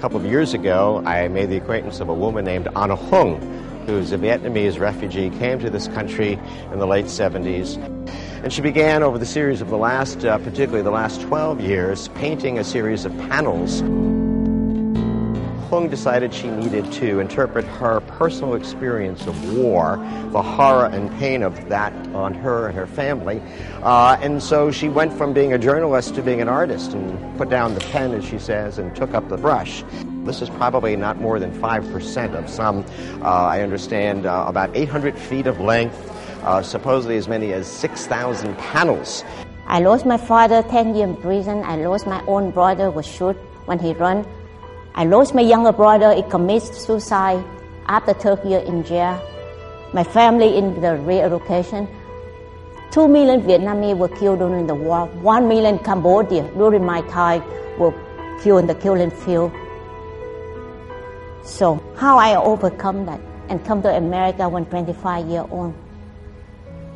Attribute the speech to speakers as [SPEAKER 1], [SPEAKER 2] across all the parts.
[SPEAKER 1] couple of years ago, I made the acquaintance of a woman named Anna Huong, who's a Vietnamese refugee, came to this country in the late 70s. And she began over the series of the last, particularly the last 12 years, painting a series of panels. Huong decided she needed to interpret her personal experience of war, the horror and pain of that on her and her family. And so she went from being a journalist to being an artist and put down the pen, as she says, and took up the brush. This is probably not more than 5% of some, I understand, about 800 feet of length, supposedly as many as 6,000 panels.
[SPEAKER 2] I lost my father 10 years in prison. I lost my own brother, was shot when he ran. I lost my younger brother. He committed suicide after 30 years in jail. My family in the re-education. 2 million Vietnamese were killed during the war. 1 million Cambodia during my time were killed in the killing field. So how I overcome that and come to America when 25 years old.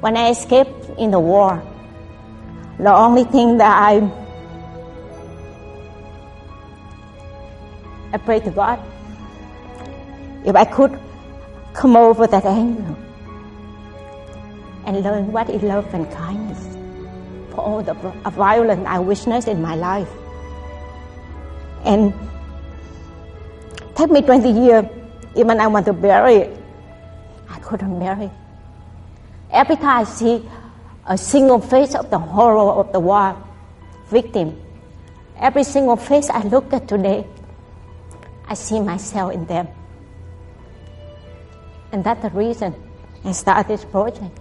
[SPEAKER 2] When I escaped in the war, the only thing that I pray to God, if I could come over that anger and learn what is love and kindness for all the violence I witnessed in my life. And take me 20 years, even I want to bury it, I couldn't bury it. Every time I see a single face of the horror of the war victim, every single face I look at today, I see myself in them. And that's the reason I started this project.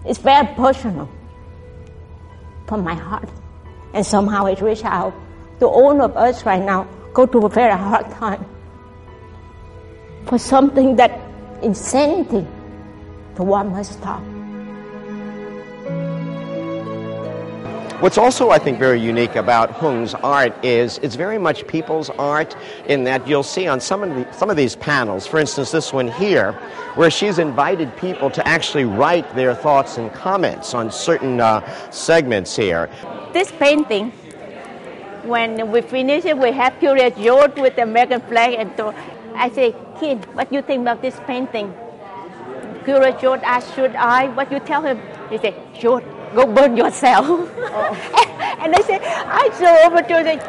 [SPEAKER 2] It's very personal from my heart. And somehow it reaches out to all of us right now, go through a very hard time. For something that insanity, the war must stop.
[SPEAKER 1] What's also, I think, very unique about Huong's art is it's very much people's art in that you'll see on some of these panels, for instance, this one here, where she's invited people to actually write their thoughts and comments on certain segments here.
[SPEAKER 2] This painting, when we finish it, we have Curious George with the American flag. And so I say, kid, what do you think about this painting? Curious George asked, should I? What you tell him? He said, George, go burn yourself. And I said, I saw over to him,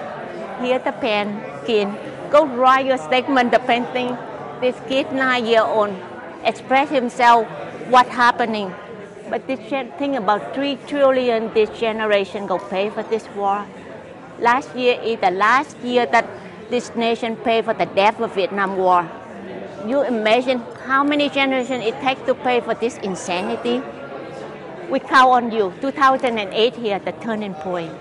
[SPEAKER 2] here's the pen, kid. Go write your statement, the painting. This kid, 9-year-old, express himself, what's happening. But this thing about 3 trillion this generation go pay for this war. Last year is the last year that this nation pay for the death of Vietnam War. You imagine how many generations it takes to pay for this insanity? We count on you. 2008 here, the turning point.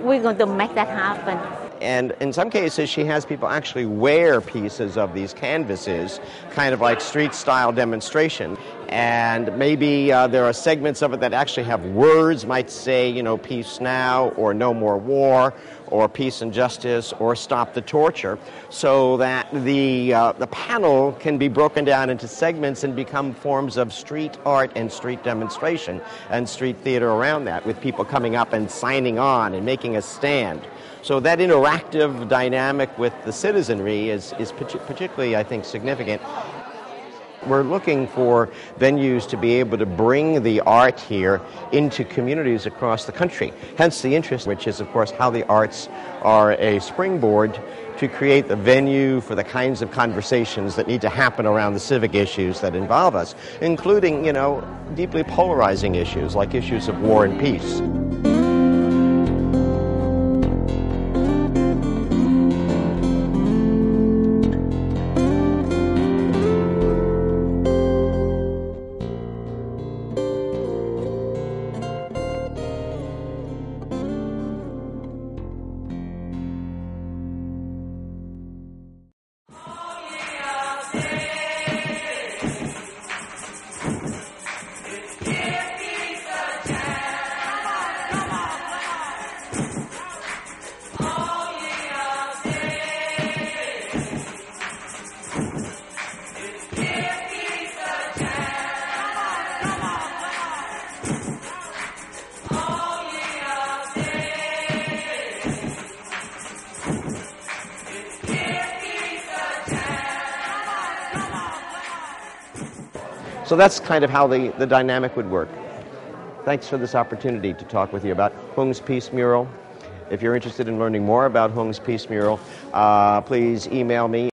[SPEAKER 2] We're going to make that happen.
[SPEAKER 1] And in some cases, she has people actually wear pieces of these canvases, kind of like street-style demonstration. And maybe there are segments of it that actually have words, might say, you know, peace now, or no more war, or peace and justice, or stop the torture, so that the panel can be broken down into segments and become forms of street art and street demonstration and street theater around that, with people coming up and signing on and making a stand. So that interactive dynamic with the citizenry is particularly, I think, significant. We're looking for venues to be able to bring the art here into communities across the country. Hence the interest, which is, of course, how the arts are a springboard to create the venue for the kinds of conversations that need to happen around the civic issues that involve us, including, you know, deeply polarizing issues like issues of war and peace. So that's kind of how the dynamic would work. Thanks for this opportunity to talk with you about Huong's Peace Mural. If you're interested in learning more about Huong's Peace Mural, please email me